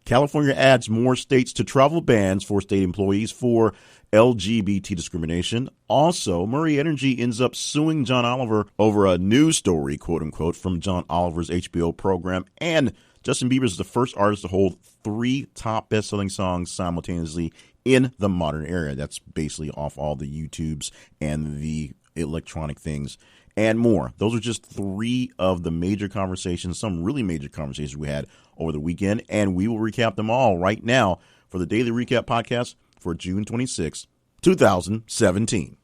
California adds more states to travel bans for state employees for LGBT discrimination. Also, Murray Energy ends up suing John Oliver over a news story, quote unquote, from John Oliver's HBO program. And Justin Bieber is the first artist to hold 3 top best-selling songs simultaneously in the modern era. That's basically off all the YouTubes and the electronic things and more. Those are just 3 of the major conversations, some really major conversations we had over the weekend, and we will recap them all right now for the Daily Recap Podcast for June 26, 2017.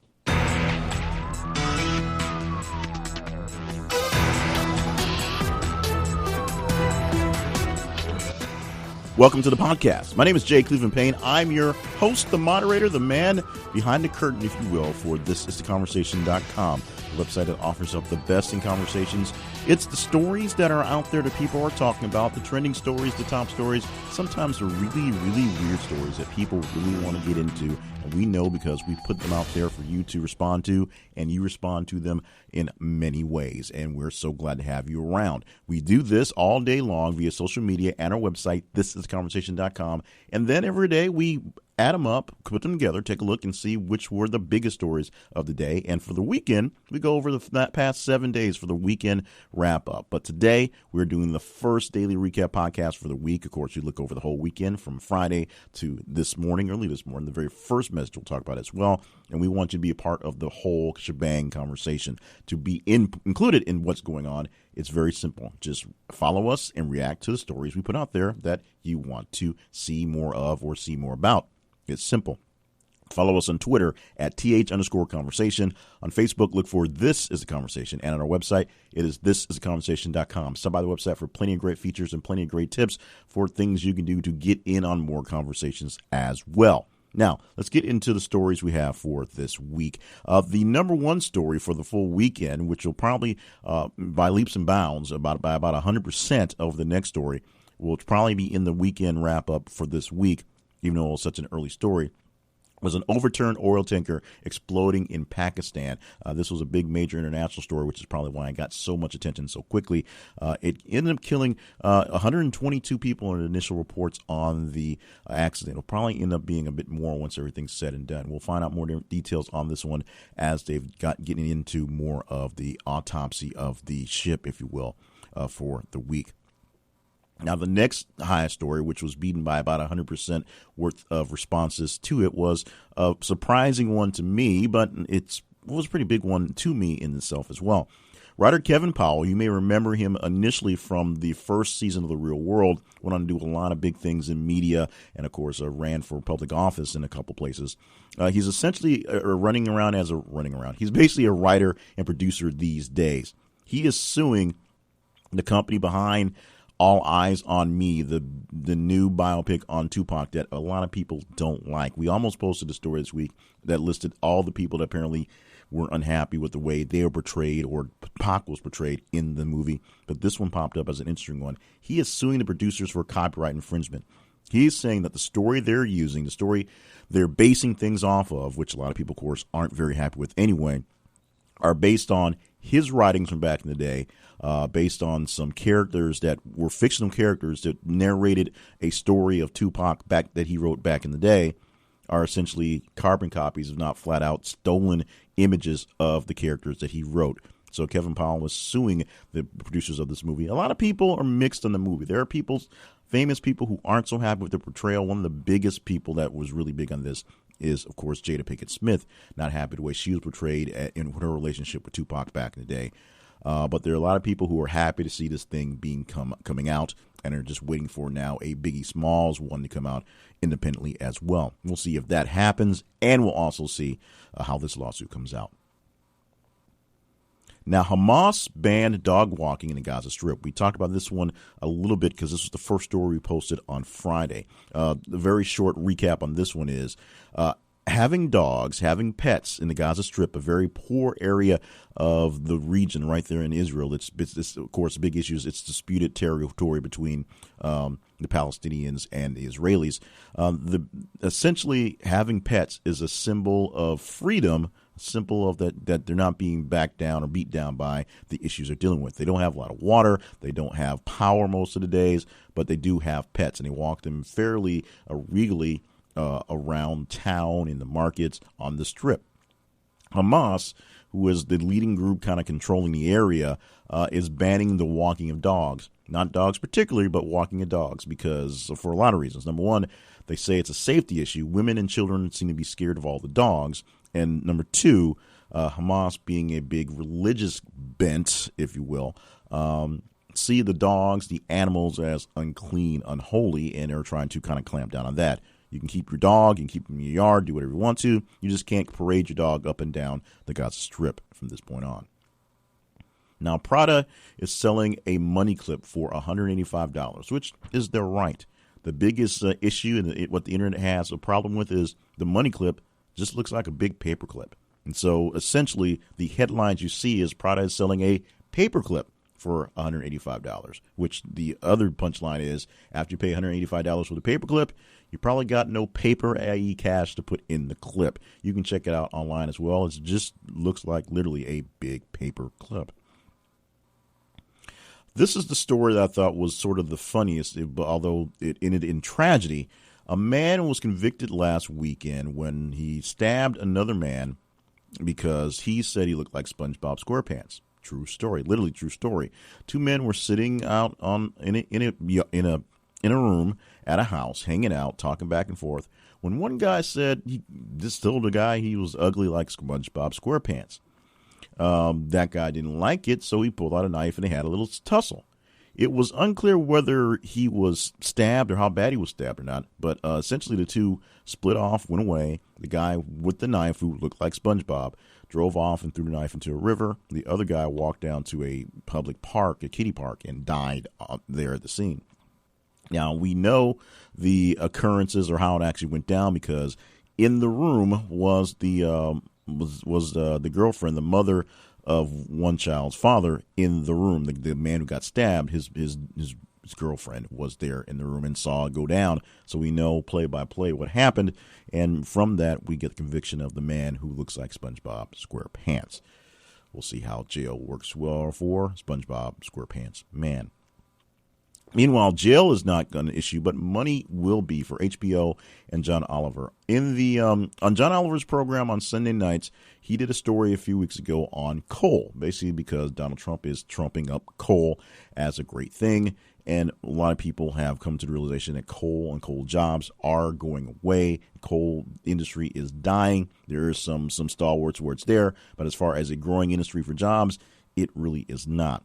Welcome to the podcast. My name is Jay Cleveland Payne. I'm your host, the moderator, the man behind the curtain, if you will, for thisistheconversation.com, the website that offers up the best in conversations. It's the stories that are out there that people are talking about, the trending stories, the top stories, sometimes the really, really weird stories that people really want to get into. And we know because we put them out there for you to respond to, and you respond to them in many ways. And we're so glad to have you around. We do this all day long via social media and our website, thisistheconversation.com. And then every day we add them up, put them together, take a look and see which were the biggest stories of the day. And for the weekend, we go over that past 7 days for the weekend wrap up. But today we're doing the first daily recap podcast for the week. Of course, you look over the whole weekend from Friday to this morning, early this morning, the very first message we'll talk about as well. And we want you to be a part of the whole shebang conversation, to be included in what's going on. It's very simple. Just follow us and react to the stories we put out there that you want to see more of or see more about. It's simple. Follow us on Twitter at @th_conversation. On Facebook, look for This Is the Conversation. And on our website, it is thisistheconversation.com. Stop by the website for plenty of great features and plenty of great tips for things you can do to get in on more conversations as well. Now, let's get into the stories we have for this week. The number one story for the full weekend, which will probably, by leaps and bounds, by about 100% of the next story, will probably be in the weekend wrap-up for this week, even though it was such an early story, was an overturned oil tanker exploding in Pakistan. This was a big major international story, which is probably why it got so much attention so quickly. It ended up killing 122 people in initial reports on the accident. It'll probably end up being a bit more once everything's said and done. We'll find out more details on this one as they've getting into more of the autopsy of the ship, if you will, for the week. Now, the next highest story, which was beaten by about 100% worth of responses to it, was a surprising one to me, but it was a pretty big one to me in itself as well. Writer Kevin Powell, you may remember him initially from the first season of The Real World, went on to do a lot of big things in media, and of course ran for public office in a couple places. He's essentially He's basically a writer and producer these days. He is suing the company behind All Eyes on Me, the new biopic on Tupac that a lot of people don't like. We almost posted a story this week that listed all the people that apparently were unhappy with the way they were portrayed or Pac was portrayed in the movie. But this one popped up as an interesting one. He is suing the producers for copyright infringement. He's saying that the story they're using, the story they're basing things off of, which a lot of people, of course, aren't very happy with anyway, are based on his writings from back in the day, based on some characters that were fictional characters that narrated a story of Tupac that he wrote back in the day, are essentially carbon copies, if not flat out stolen images of the characters that he wrote. So Kevin Powell was suing the producers of this movie. A lot of people are mixed on the movie. There are famous people who aren't so happy with the portrayal. One of the biggest people that was really big on this is, of course, Jada Pinkett Smith, not happy with the way she was portrayed in her relationship with Tupac back in the day. But there are a lot of people who are happy to see this thing coming out and are just waiting for now a Biggie Smalls one to come out independently as well. We'll see if that happens, and we'll also see how this lawsuit comes out. Now, Hamas banned dog walking in the Gaza Strip. We talked about this one a little bit because this was the first story we posted on Friday. The very short recap on this one is having dogs, having pets in the Gaza Strip, a very poor area of the region right there in Israel. It's of course, the big issue is it's disputed territory between the Palestinians and the Israelis. Essentially, having pets is a symbol of freedom Simple of that they're not being backed down or beat down by the issues they're dealing with. They don't have a lot of water. They don't have power most of the days, but they do have pets, and they walk them fairly regally around town, in the markets, on the strip. Hamas, who is the leading group kind of controlling the area, is banning the walking of dogs. Not dogs particularly, but walking of dogs, because for a lot of reasons. Number one, they say it's a safety issue. Women and children seem to be scared of all the dogs. And number two, Hamas, being a big religious bent, if you will, see the dogs, the animals, as unclean, unholy, and are trying to kind of clamp down on that. You can keep your dog, you can keep him in your yard, do whatever you want to. You just can't parade your dog up and down the Gaza Strip from this point on. Now, Prada is selling a money clip for $185, which is their right. The biggest issue and what the internet has a problem with is the money clip just looks like a big paper clip. And so essentially the headlines you see is Prada is selling a paper clip for $185, which the other punchline is after you pay $185 for the paper clip, you probably got no paper, i.e. cash, to put in the clip. You can check it out online as well. It just looks like literally a big paper clip. This is the story that I thought was sort of the funniest, although it ended in tragedy. A man was convicted last weekend when he stabbed another man because he said he looked like SpongeBob SquarePants. True story, literally true story. Two men were sitting out in a room at a house, hanging out, talking back and forth, when one guy said this told the guy he was ugly like SpongeBob SquarePants. That guy didn't like it, so he pulled out a knife and they had a little tussle. It was unclear whether he was stabbed or how bad he was stabbed or not, but essentially the two split off, went away. The guy with the knife, who looked like SpongeBob, drove off and threw the knife into a river. The other guy walked down to a public park, a kiddie park, and died there at the scene. Now, we know the occurrences or how it actually went down because in the room was the girlfriend, the mother of one child's father in the room. The man who got stabbed, his girlfriend was there in the room and saw it go down. So we know play by play what happened. And from that, we get the conviction of the man who looks like SpongeBob SquarePants. We'll see how jail works well for SpongeBob SquarePants man. Meanwhile, jail is not an issue, but money will be for HBO and John Oliver. On John Oliver's program on Sunday nights, he did a story a few weeks ago on coal, basically because Donald Trump is trumping up coal as a great thing. And a lot of people have come to the realization that coal and coal jobs are going away. Coal industry is dying. There is some stalwarts where it's there, but as far as a growing industry for jobs, it really is not.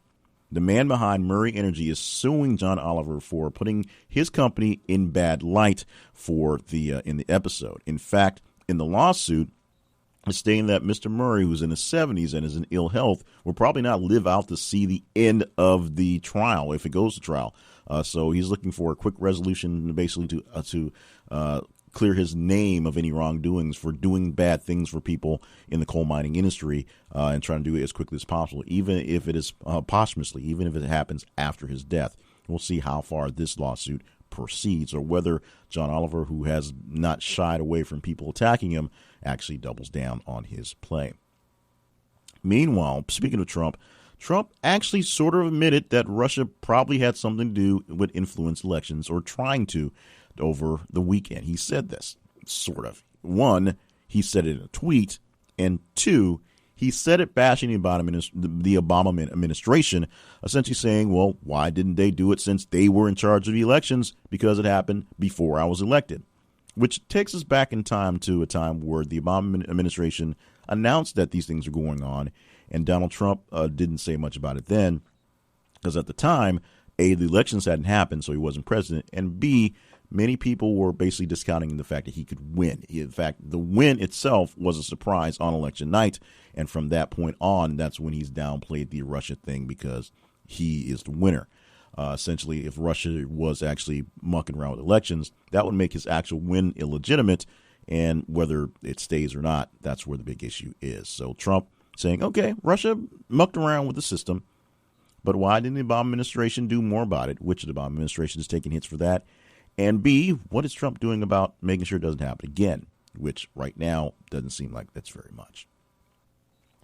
The man behind Murray Energy is suing John Oliver for putting his company in bad light for in the episode. In fact, in the lawsuit, it's stating that Mr. Murray, who's in his 70s and is in ill health, will probably not live out to see the end of the trial if it goes to trial. So he's looking for a quick resolution, basically to clear his name of any wrongdoings for doing bad things for people in the coal mining industry, and trying to do it as quickly as possible, even if it is posthumously, even if it happens after his death. We'll see how far this lawsuit proceeds, or whether John Oliver, who has not shied away from people attacking him, actually doubles down on his play. Meanwhile, speaking of Trump actually sort of admitted that Russia probably had something to do with influence elections, or trying to, over the weekend. He said this, sort of. One, he said it in a tweet, and two, he said it bashing the Obama administration, essentially saying, well, why didn't they do it since they were in charge of the elections? Because it happened before I was elected. Which takes us back in time to a time where the Obama administration announced that these things are going on, and Donald Trump didn't say much about it then, because at the time, A, the elections hadn't happened, so he wasn't president, and B, many people were basically discounting the fact that he could win. In fact, the win itself was a surprise on election night. And from that point on, that's when he's downplayed the Russia thing, because he is the winner. Essentially, if Russia was actually mucking around with elections, that would make his actual win illegitimate. And whether it stays or not, that's where the big issue is. So Trump saying, okay, Russia mucked around with the system, but why didn't the Obama administration do more about it? Which of the Obama administration is taking hits for that? And B, what is Trump doing about making sure it doesn't happen again, which right now doesn't seem like that's very much.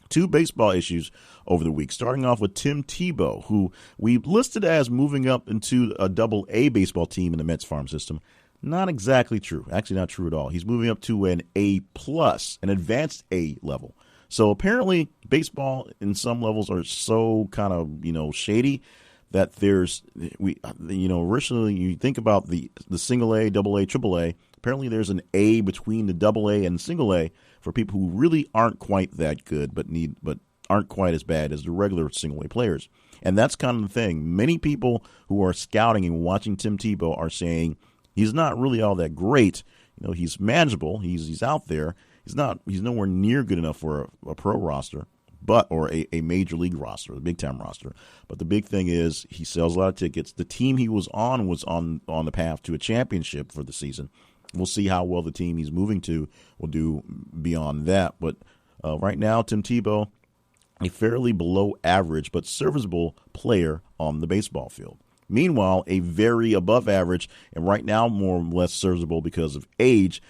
Two baseball issues over the week, starting off with Tim Tebow, who we listed as moving up into a double-A baseball team in the Mets farm system. Not exactly true. Actually, not true at all. He's moving up to an A+, an advanced A level. So apparently baseball in some levels are so kind of, shady that originally you think about the single A, double A, triple A. Apparently there's an A between the double A and single A for people who really aren't quite that good but aren't quite as bad as the regular single A players. And that's kind of the thing. Many people who are scouting and watching Tim Tebow are saying he's not really all that great. He's manageable. He's out there. He's nowhere near good enough for a pro roster, or a major league roster, a big time roster. But the big thing is he sells a lot of tickets. The team he was on the path to a championship for the season. We'll see how well the team he's moving to will do beyond that. But right now, Tim Tebow, a fairly below average but serviceable player on the baseball field. Meanwhile, a very above average and right now more or less serviceable because of age,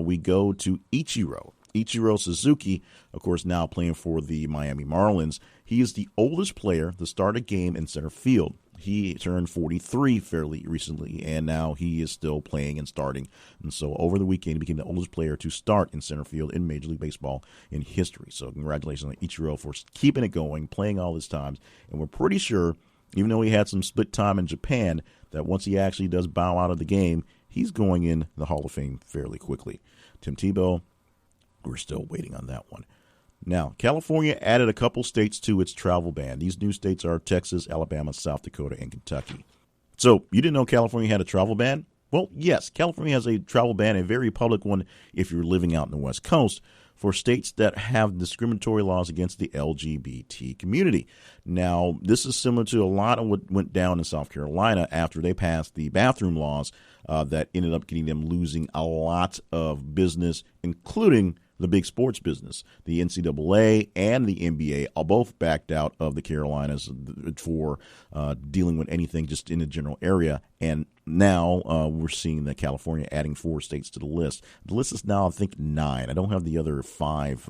we go to Ichiro Suzuki, of course, now playing for the Miami Marlins. He is the oldest player to start a game in center field. He turned 43 fairly recently, and now he is still playing and starting. And so over the weekend, he became the oldest player to start in center field in Major League Baseball in history. So congratulations on Ichiro for keeping it going, playing all his times. And we're pretty sure, even though he had some split time in Japan, that once he actually does bow out of the game, he's going in the Hall of Fame fairly quickly. Tim Tebow, we're still waiting on that one. Now, California added a couple states to its travel ban. These new states are Texas, Alabama, South Dakota, and Kentucky. So, you didn't know California had a travel ban? Well, yes, California has a travel ban, a very public one if you're living out in the West Coast, for states that have discriminatory laws against the LGBT community. Now, this is similar to a lot of what went down in South Carolina after they passed the bathroom laws that ended up getting them losing a lot of business, including the big sports business. The NCAA and the NBA are both backed out of the Carolinas for dealing with anything just in the general area. And now we're seeing that California adding 4 states to the list. The list is now, I think, 9. I don't have the other 5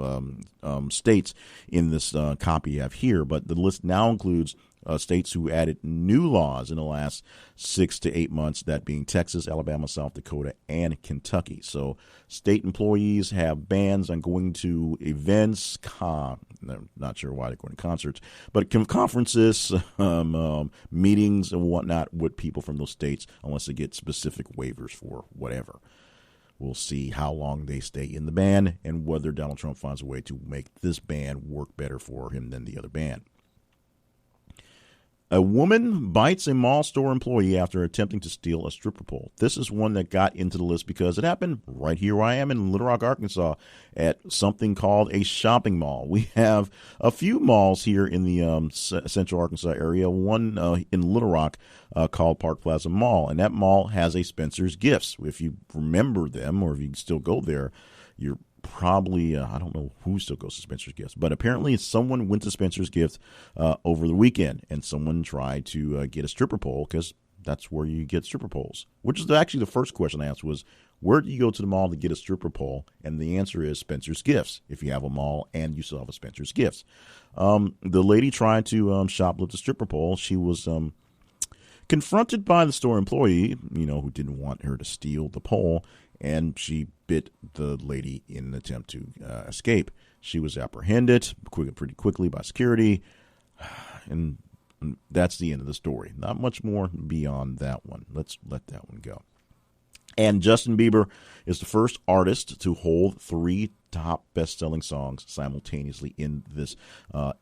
states in this copy I have here, but the list now includes states who added new laws in the last 6 to 8 months, that being Texas, Alabama, South Dakota, and Kentucky. So state employees have bans on going to events, not sure why they're going to concerts, but conferences, meetings, and whatnot with people from those states unless they get specific waivers for whatever. We'll see how long they stay in the ban and whether Donald Trump finds a way to make this ban work better for him than the other ban. A woman bites a mall store employee after attempting to steal a stripper pole. This is one that got into the list because it happened right here where I am in Little Rock, Arkansas, at something called a shopping mall. We have a few malls here in the Central Arkansas area, one in Little Rock called Park Plaza Mall, and that mall has a Spencer's Gifts. If you remember them or if you still go there, you're probably, I don't know who still goes to Spencer's Gifts, but apparently someone went to Spencer's Gifts over the weekend, and someone tried to get a stripper pole because that's where you get stripper poles, which is actually the first question I asked was, where do you go to the mall to get a stripper pole? And the answer is Spencer's Gifts, if you have a mall and you still have a Spencer's Gifts. The lady tried to shoplift a stripper pole. She was confronted by the store employee, who didn't want her to steal the pole, and she bit the lady in an attempt to escape. She was apprehended pretty quickly by security, and that's the end of the story. Not much more beyond that one. Let's let that one go. And Justin Bieber is the first artist to hold 3 top best-selling songs simultaneously in this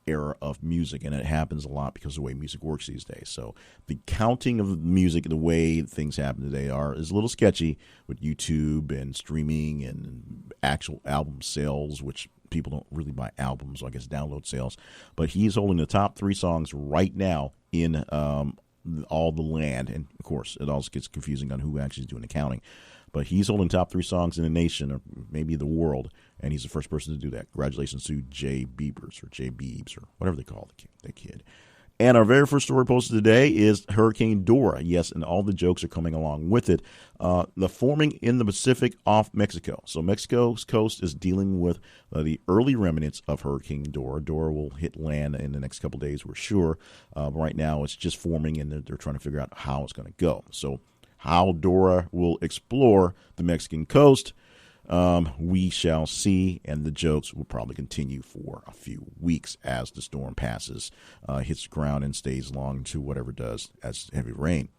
era of music. And it happens a lot because of the way music works these days. So the counting of music, the way things happen today is a little sketchy with YouTube and streaming and actual album sales, which people don't really buy albums, so I guess download sales. But he's holding the top 3 songs right now in all the land, and of course it also gets confusing on who actually is doing the counting, but he's holding top 3 songs in the nation or maybe the world, and he's the first person to do that. Congratulations to Jay Biebers or whatever they call the kid. And our very first story posted today is Hurricane Dora. Yes, and all the jokes are coming along with it. The forming in the Pacific off Mexico. So Mexico's coast is dealing with the early remnants of Hurricane Dora. Dora will hit land in the next couple of days, we're sure. Right now it's just forming, and they're trying to figure out how it's going to go. So how Dora will explore the Mexican coast, we shall see, and the jokes will probably continue for a few weeks as the storm passes, hits the ground, and stays long to whatever it does as heavy rain.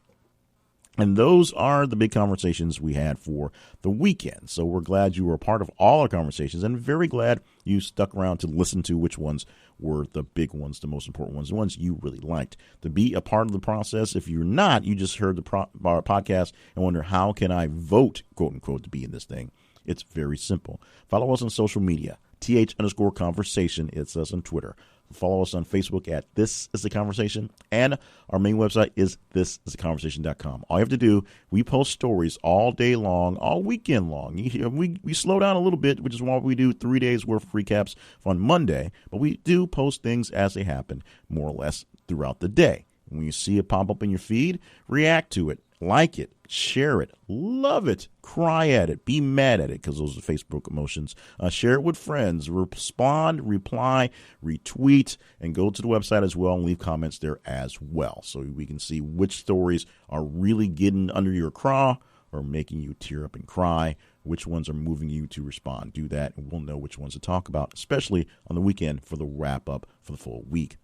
And those are the big conversations we had for the weekend. So we're glad you were a part of all our conversations, and very glad you stuck around to listen to which ones were the big ones, the most important ones, the ones you really liked. To be a part of the process, if you're not, you just heard our podcast and wonder, how can I vote, quote unquote, to be in this thing? It's very simple. Follow us on social media, th_conversation. It's us on Twitter. Follow us on Facebook at This Is The Conversation. And our main website is thisistheconversation.com. All you have to do, we post stories all day long, all weekend long. We slow down a little bit, which is why we do 3 days worth of recaps on Monday. But we do post things as they happen, more or less, throughout the day. When you see it pop up in your feed, react to it, like it, share it, love it, cry at it, be mad at it, because those are Facebook emotions. Share it with friends, respond, reply, retweet, and go to the website as well and leave comments there as well, so we can see which stories are really getting under your craw or making you tear up and cry, which ones are moving you to respond. Do that, and we'll know which ones to talk about, especially on the weekend for the wrap-up for the full week.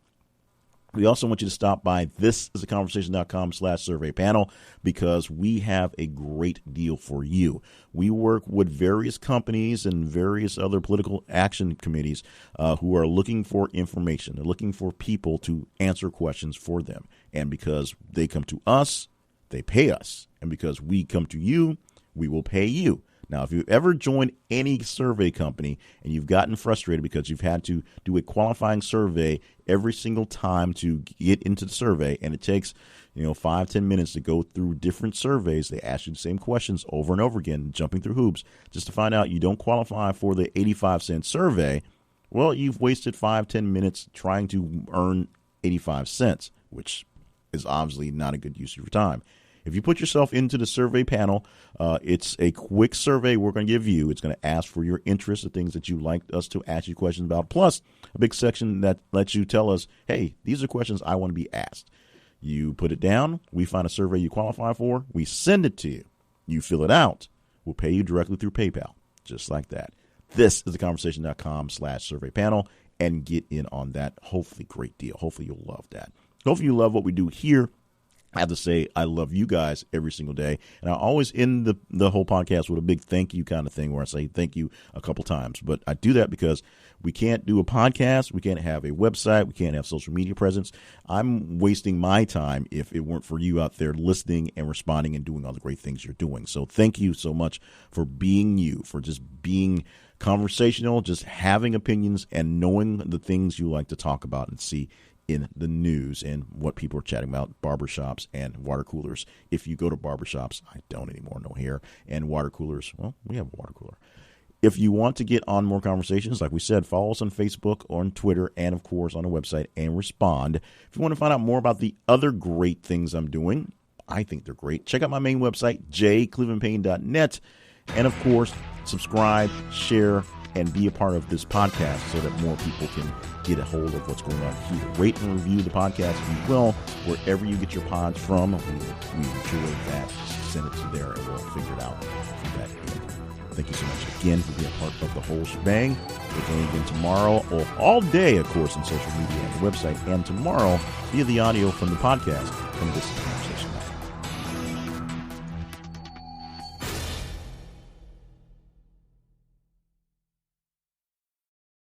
We also want you to stop by thisistheconversation.com/survey panel, because we have a great deal for you. We work with various companies and various other political action committees who are looking for information. They're looking for people to answer questions for them. And because they come to us, they pay us. And because we come to you, we will pay you. Now, if you've ever joined any survey company and you've gotten frustrated because you've had to do a qualifying survey every single time to get into the survey, and it takes 5-10 minutes to go through different surveys, they ask you the same questions over and over again, jumping through hoops, just to find out you don't qualify for the 85-cent survey, well, you've wasted 5-10 minutes trying to earn 85 cents, which is obviously not a good use of your time. If you put yourself into the survey panel, it's a quick survey we're going to give you. It's going to ask for your interests, the things that you like us to ask you questions about, plus a big section that lets you tell us, hey, these are questions I want to be asked. You put it down. We find a survey you qualify for. We send it to you. You fill it out. We'll pay you directly through PayPal, just like that. This is theconversation.com/survey panel, and get in on that. Hopefully, great deal. Hopefully, you'll love that. Hopefully, you love what we do here. I have to say, I love you guys every single day. And I always end the whole podcast with a big thank you kind of thing, where I say thank you a couple times. But I do that because we can't do a podcast. We can't have a website. We can't have social media presence. I'm wasting my time if it weren't for you out there listening and responding and doing all the great things you're doing. So thank you so much for being you, for just being conversational, just having opinions and knowing the things you like to talk about and see in the news and what people are chatting about, barbershops and water coolers. If you go to barbershops, I don't anymore, no hair, and water coolers, well, we have a water cooler. If you want to get on more conversations, like we said, follow us on Facebook or on Twitter, and of course on the website, and respond. If you want to find out more about the other great things I'm doing, I think they're great, check out my main website, jclevelandpayne.net, and of course, subscribe, share, and be a part of this podcast so that more people can get a hold of what's going on here. Rate and review the podcast if you will, wherever you get your pods from. We enjoy that. Just send it to there, and we'll figure it out from that end. Thank you so much again for being a part of the whole shebang. We're going again tomorrow, or all day, of course, on social media and the website, and tomorrow via the audio from the podcast from This Conversation.